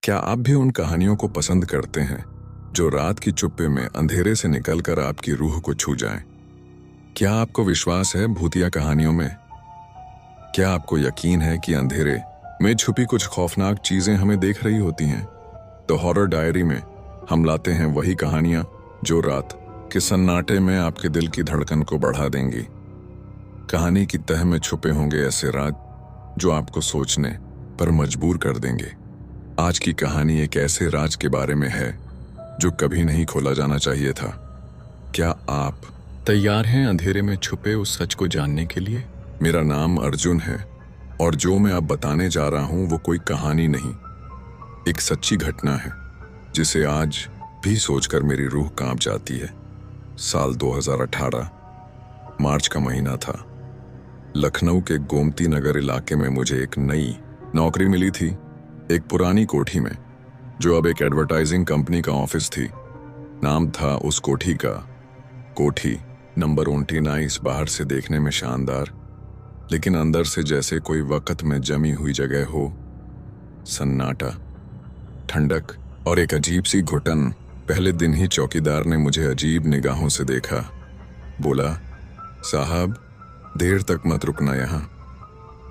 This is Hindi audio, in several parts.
क्या आप भी उन कहानियों को पसंद करते हैं जो रात की चुप्पे में अंधेरे से निकलकर आपकी रूह को छू जाएं? क्या आपको विश्वास है भूतिया कहानियों में? क्या आपको यकीन है कि अंधेरे में छुपी कुछ खौफनाक चीजें हमें देख रही होती हैं? तो हॉरर डायरी में हम लाते हैं वही कहानियां जो रात के सन्नाटे में आपके दिल की धड़कन को बढ़ा देंगी। कहानी की तह में छुपे होंगे ऐसे राज जो आपको सोचने पर मजबूर कर देंगे। आज की कहानी एक ऐसे राज के बारे में है जो कभी नहीं खोला जाना चाहिए था। क्या आप तैयार हैं अंधेरे में छुपे उस सच को जानने के लिए? मेरा नाम अर्जुन है और जो मैं अब बताने जा रहा हूं वो कोई कहानी नहीं, एक सच्ची घटना है जिसे आज भी सोचकर मेरी रूह कांप जाती है। साल 2018, मार्च का महीना था। लखनऊ के गोमती नगर इलाके में मुझे एक नई नौकरी मिली थी, एक पुरानी कोठी में जो अब एक एडवर्टाइजिंग कंपनी का ऑफिस थी। नाम था उस कोठी का कोठी नंबर 29। बाहर से देखने में शानदार, लेकिन अंदर से जैसे कोई वक्त में जमी हुई जगह हो। सन्नाटा, ठंडक और एक अजीब सी घुटन। पहले दिन ही चौकीदार ने मुझे अजीब निगाहों से देखा। बोला, साहब देर तक मत रुकना, यहाँ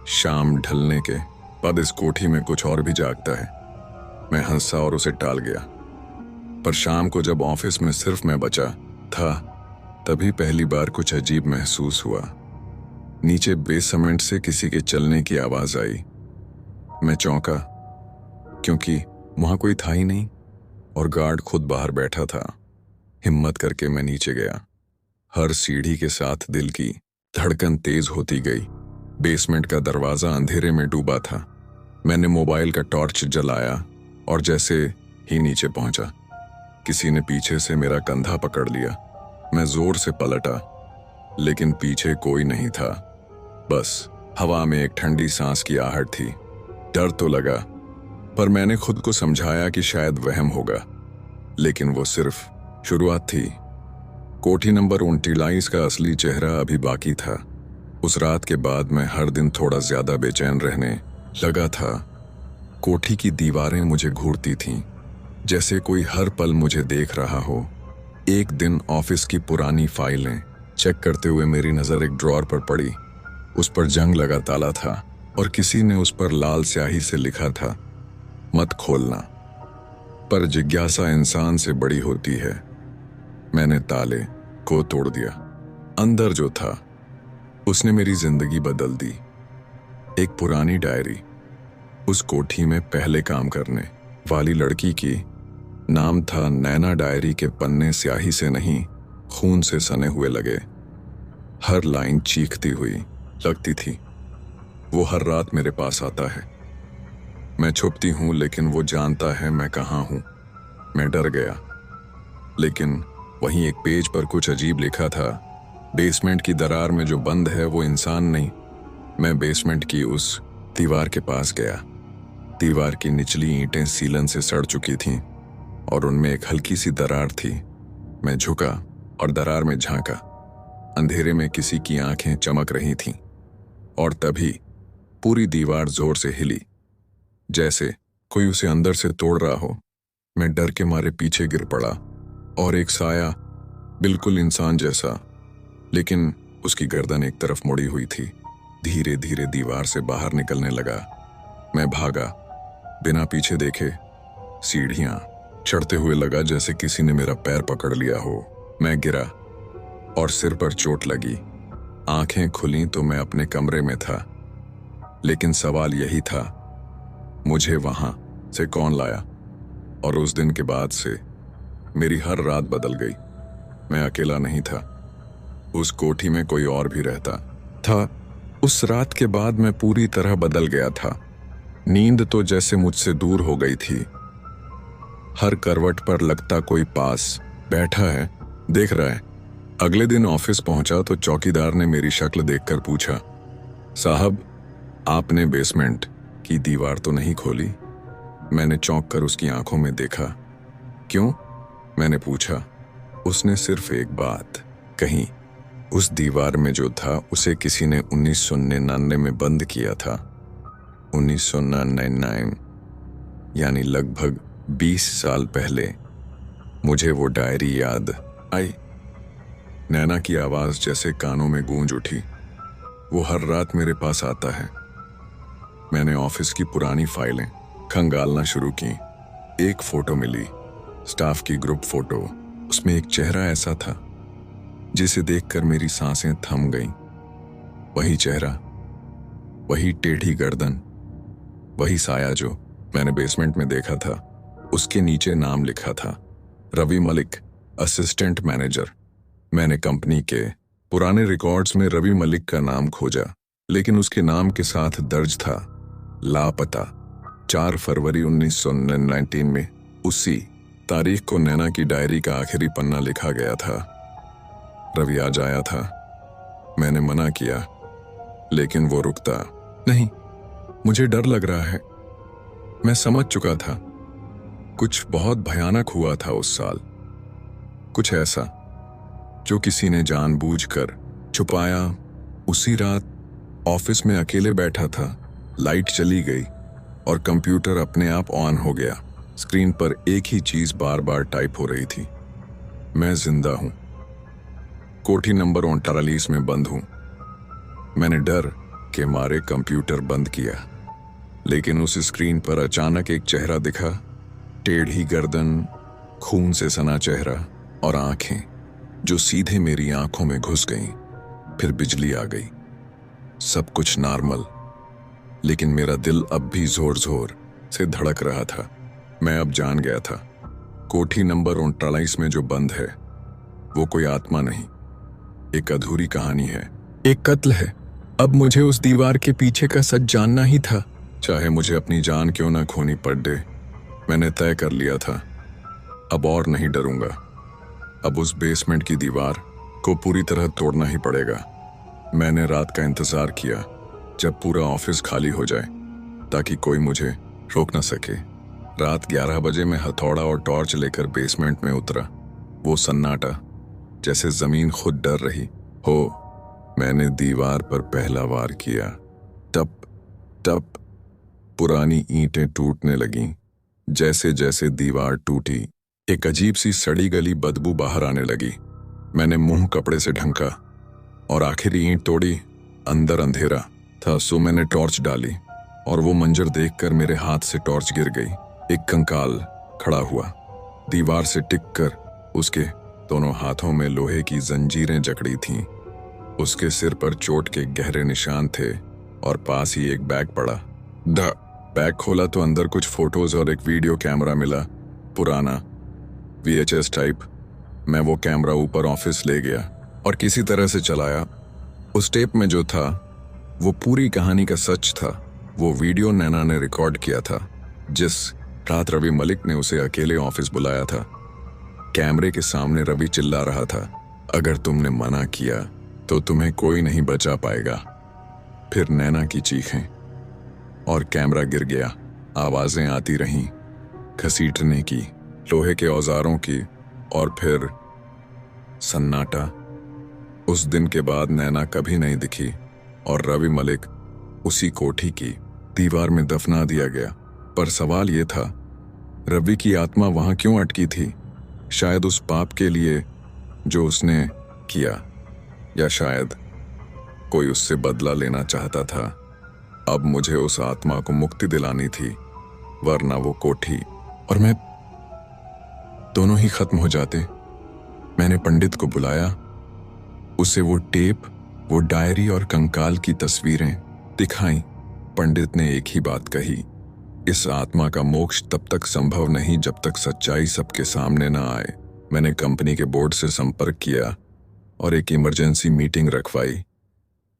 शाम ढलने के बाद इस कोठी में कुछ और भी जागता है। मैं हंसा और उसे टाल गया। पर शाम को जब ऑफिस में सिर्फ मैं बचा था तभी पहली बार कुछ अजीब महसूस हुआ। नीचे बेसमेंट से किसी के चलने की आवाज आई। मैं चौंका क्योंकि वहां कोई था ही नहीं और गार्ड खुद बाहर बैठा था। हिम्मत करके मैं नीचे गया। हर सीढ़ी के साथ दिल की धड़कन तेज होती गई। बेसमेंट का दरवाजा अंधेरे में डूबा था। मैंने मोबाइल का टॉर्च जलाया और जैसे ही नीचे पहुंचा किसी ने पीछे से मेरा कंधा पकड़ लिया। मैं जोर से पलटा, लेकिन पीछे कोई नहीं था। बस हवा में एक ठंडी सांस की आहट थी। डर तो लगा, पर मैंने खुद को समझाया कि शायद वहम होगा, लेकिन वो सिर्फ शुरुआत थी। कोठी नंबर 29 का असली चेहरा अभी बाकी था। उस रात के बाद मैं हर दिन थोड़ा ज्यादा बेचैन रहने लगा था। कोठी की दीवारें मुझे घूरती थीं, जैसे कोई हर पल मुझे देख रहा हो। एक दिन ऑफिस की पुरानी फाइलें चेक करते हुए मेरी नजर एक ड्रॉअर पर पड़ी। उस पर जंग लगा ताला था और किसी ने उस पर लाल स्याही से लिखा था, मत खोलना। पर जिज्ञासा इंसान से बड़ी होती है। मैंने ताले को तोड़ दिया। अंदर जो था उसने मेरी जिंदगी बदल दी। एक पुरानी डायरी, उस कोठी में पहले काम करने वाली लड़की की। नाम था नैना। डायरी के पन्ने स्याही से नहीं, खून से सने हुए लगे। हर लाइन चीखती हुई लगती थी। वो हर रात मेरे पास आता है। मैं छुपती हूं लेकिन वो जानता है मैं कहां हूं। मैं डर गया, लेकिन वहीं एक पेज पर कुछ अजीब लिखा था। बेसमेंट की दरार में जो बंद है वो इंसान नहीं। मैं बेसमेंट की उस दीवार के पास गया। दीवार की निचली ईंटें सीलन से सड़ चुकी थीं और उनमें एक हल्की सी दरार थी। मैं झुका और दरार में झांका। अंधेरे में किसी की आंखें चमक रही थीं और तभी पूरी दीवार जोर से हिली, जैसे कोई उसे अंदर से तोड़ रहा हो। मैं डर के मारे पीछे गिर पड़ा और एक साया, बिल्कुल इंसान जैसा, लेकिन उसकी गर्दन एक तरफ मुड़ी हुई थी, धीरे धीरे दीवार से बाहर निकलने लगा। मैं भागा बिना पीछे देखे। सीढ़ियां चढ़ते हुए लगा जैसे किसी ने मेरा पैर पकड़ लिया हो। मैं गिरा और सिर पर चोट लगी। आंखें खुली तो मैं अपने कमरे में था, लेकिन सवाल यही था, मुझे वहां से कौन लाया? और उस दिन के बाद से मेरी हर रात बदल गई। मैं अकेला नहीं था, उस कोठी में कोई और भी रहता था। उस रात के बाद मैं पूरी तरह बदल गया था। नींद तो जैसे मुझसे दूर हो गई थी। हर करवट पर लगता कोई पास बैठा है, देख रहा है। अगले दिन ऑफिस पहुंचा तो चौकीदार ने मेरी शक्ल देखकर पूछा, साहब आपने बेसमेंट की दीवार तो नहीं खोली? मैंने चौंक कर उसकी आंखों में देखा। क्यों? मैंने पूछा। उसने सिर्फ एक बात कही, उस दीवार में जो था उसे किसी ने 1999 में बंद किया था। 1999। यानी लगभग 20 साल पहले मुझे वो डायरी याद आई। नैना की आवाज जैसे कानों में गूंज उठी। वो हर रात मेरे पास आता है। मैंने ऑफिस की पुरानी फाइलें खंगालना शुरू की। एक फोटो मिली, स्टाफ की ग्रुप फोटो। उसमें एक चेहरा ऐसा था जिसे देखकर मेरी सांसें थम गईं। वही चेहरा, वही टेढ़ी गर्दन, वही साया जो मैंने बेसमेंट में देखा था। उसके नीचे नाम लिखा था, रवि मलिक, असिस्टेंट मैनेजर। मैंने कंपनी के पुराने रिकॉर्ड्स में रवि मलिक का नाम खोजा, लेकिन उसके नाम के साथ दर्ज था लापता। 4 फरवरी 1919 में उसी तारीख को नैना की डायरी का आखिरी पन्ना लिखा गया था। रवि आज आया था। मैंने मना किया, लेकिन वो रुकता नहीं। मुझे डर लग रहा है। मैं समझ चुका था कुछ बहुत भयानक हुआ था उस साल। कुछ ऐसा जो किसी ने जानबूझकर छुपाया। उसी रात ऑफिस में अकेले बैठा था। लाइट चली गई और कंप्यूटर अपने आप ऑन हो गया। स्क्रीन पर एक ही चीज बार बार टाइप हो रही थी, मैं जिंदा हूं, कोठी नंबर 39 में बंद हूं। मैंने डर के मारे कंप्यूटर बंद किया, लेकिन उस स्क्रीन पर अचानक एक चेहरा दिखा। टेढ़ी गर्दन, खून से सना चेहरा और आंखें जो सीधे मेरी आंखों में घुस गईं। फिर बिजली आ गई। सब कुछ नॉर्मल, लेकिन मेरा दिल अब भी जोर जोर से धड़क रहा था। मैं अब जान गया था, कोठी नंबर 39 में जो बंद है वो कोई आत्मा नहीं, एक अधूरी कहानी है, एक कत्ल है। अब मुझे उस दीवार के पीछे का सच जानना ही था, चाहे मुझे अपनी जान क्यों ना खोनी पड़े। मैंने तय कर लिया था, अब और नहीं डरूंगा। अब उस बेसमेंट की दीवार को पूरी तरह तोड़ना ही पड़ेगा। मैंने रात का इंतजार किया जब पूरा ऑफिस खाली हो जाए, ताकि कोई मुझे रोक न सके। रात 11 बजे मैं हथौड़ा और टॉर्च लेकर बेसमेंट में उतरा। वो सन्नाटा, जैसे जमीन खुद डर रही हो। मैंने दीवार पर पहला वार किया। टप टप पुरानी ईंटें टूटने लगीं। जैसे जैसे दीवार टूटी, एक अजीब सी सड़ी गली बदबू बाहर आने लगी। मैंने मुंह कपड़े से ढंका और आखिरी ईंट तोड़ी। अंदर अंधेरा था, सो मैंने टॉर्च डाली और वो मंजर देखकर मेरे हाथ से टॉर्च गिर गई। एक कंकाल खड़ा हुआ, दीवार से टिककर। उसके दोनों हाथों में लोहे की जंजीरें जकड़ी थीं। उसके सिर पर चोट के गहरे निशान थे और पास ही एक बैग पड़ा। बैग खोला तो अंदर कुछ फोटोज और एक वीडियो कैमरा मिला, पुराना VHS टाइप। मैं वो कैमरा ऊपर ऑफिस ले गया और किसी तरह से चलाया। उस टेप में जो था वो पूरी कहानी का सच था। वो वीडियो नैना ने रिकॉर्ड किया था जिस रात रवि मलिक ने उसे अकेले ऑफिस बुलाया था। कैमरे के सामने रवि चिल्ला रहा था, अगर तुमने मना किया तो तुम्हें कोई नहीं बचा पाएगा। फिर नैना की चीखें और कैमरा गिर गया। आवाजें आती रहीं, घसीटने की, लोहे के औजारों की, और फिर सन्नाटा। उस दिन के बाद नैना कभी नहीं दिखी और रवि मलिक उसी कोठी की दीवार में दफना दिया गया। पर सवाल ये था, रवि की आत्मा वहां क्यों अटकी थी? शायद उस पाप के लिए जो उसने किया, या शायद कोई उससे बदला लेना चाहता था। अब मुझे उस आत्मा को मुक्ति दिलानी थी, वरना वो कोठी और मैं दोनों ही खत्म हो जाते। मैंने पंडित को बुलाया, उसे वो टेप, वो डायरी और कंकाल की तस्वीरें दिखाई। पंडित ने एक ही बात कही, इस आत्मा का मोक्ष तब तक संभव नहीं जब तक सच्चाई सबके सामने न आए। मैंने कंपनी के बोर्ड से संपर्क किया और एक इमरजेंसी मीटिंग रखवाई।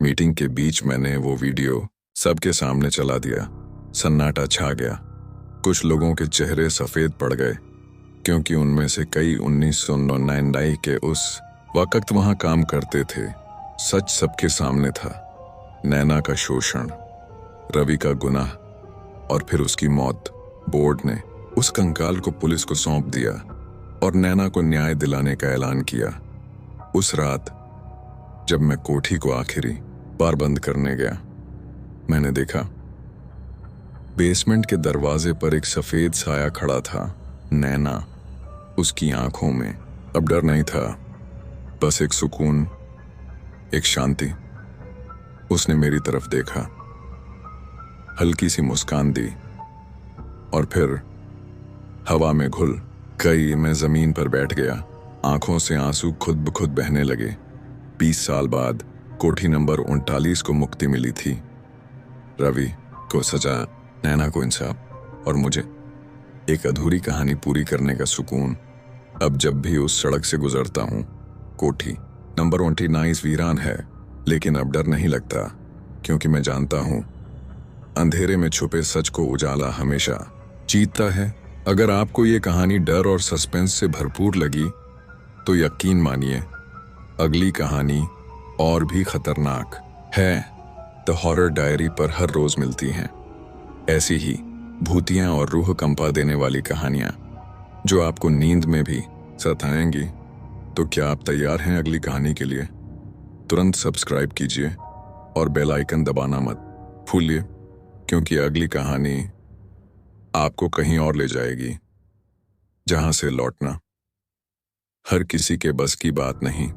मीटिंग के बीच मैंने वो वीडियो सबके सामने चला दिया। सन्नाटा छा गया। कुछ लोगों के चेहरे सफेद पड़ गए, क्योंकि उनमें से कई 1999 के उस वक्त वहां काम करते थे। सच सबके सामने था, नैना का शोषण, रवि का गुनाह और फिर उसकी मौत। बोर्ड ने उस कंकाल को पुलिस को सौंप दिया और नैना को न्याय दिलाने का ऐलान किया। उस रात जब मैं कोठी को आखिरी बार बंद करने गया, मैंने देखा बेसमेंट के दरवाजे पर एक सफेद साया खड़ा था। नैना, उसकी आंखों में अब डर नहीं था, बस एक सुकून, एक शांति। उसने मेरी तरफ देखा, हल्की सी मुस्कान दी और फिर हवा में घुल गई। मैं जमीन पर बैठ गया, आंखों से आंसू खुद ब खुद बहने लगे। 20 साल बाद कोठी नंबर 39 को मुक्ति मिली थी। रवि को सजा, नैना को इंसाफ और मुझे एक अधूरी कहानी पूरी करने का सुकून। अब जब भी उस सड़क से गुजरता हूँ, कोठी नंबर 29 वीरान है, लेकिन अब डर नहीं लगता, क्योंकि मैं जानता हूँ अंधेरे में छुपे सच को उजाला हमेशा जीतता है। अगर आपको ये कहानी डर और सस्पेंस से भरपूर लगी तो यकीन मानिए, अगली कहानी और भी खतरनाक है। द हॉरर डायरी पर हर रोज मिलती हैं ऐसी ही भूतियां और रूह कंपा देने वाली कहानियां, जो आपको नींद में भी सताएंगी। तो क्या आप तैयार हैं अगली कहानी के लिए? तुरंत सब्सक्राइब कीजिए और बेल आइकन दबाना मत भूलिए, क्योंकि अगली कहानी आपको कहीं और ले जाएगी, जहां से लौटना हर किसी के बस की बात नहीं।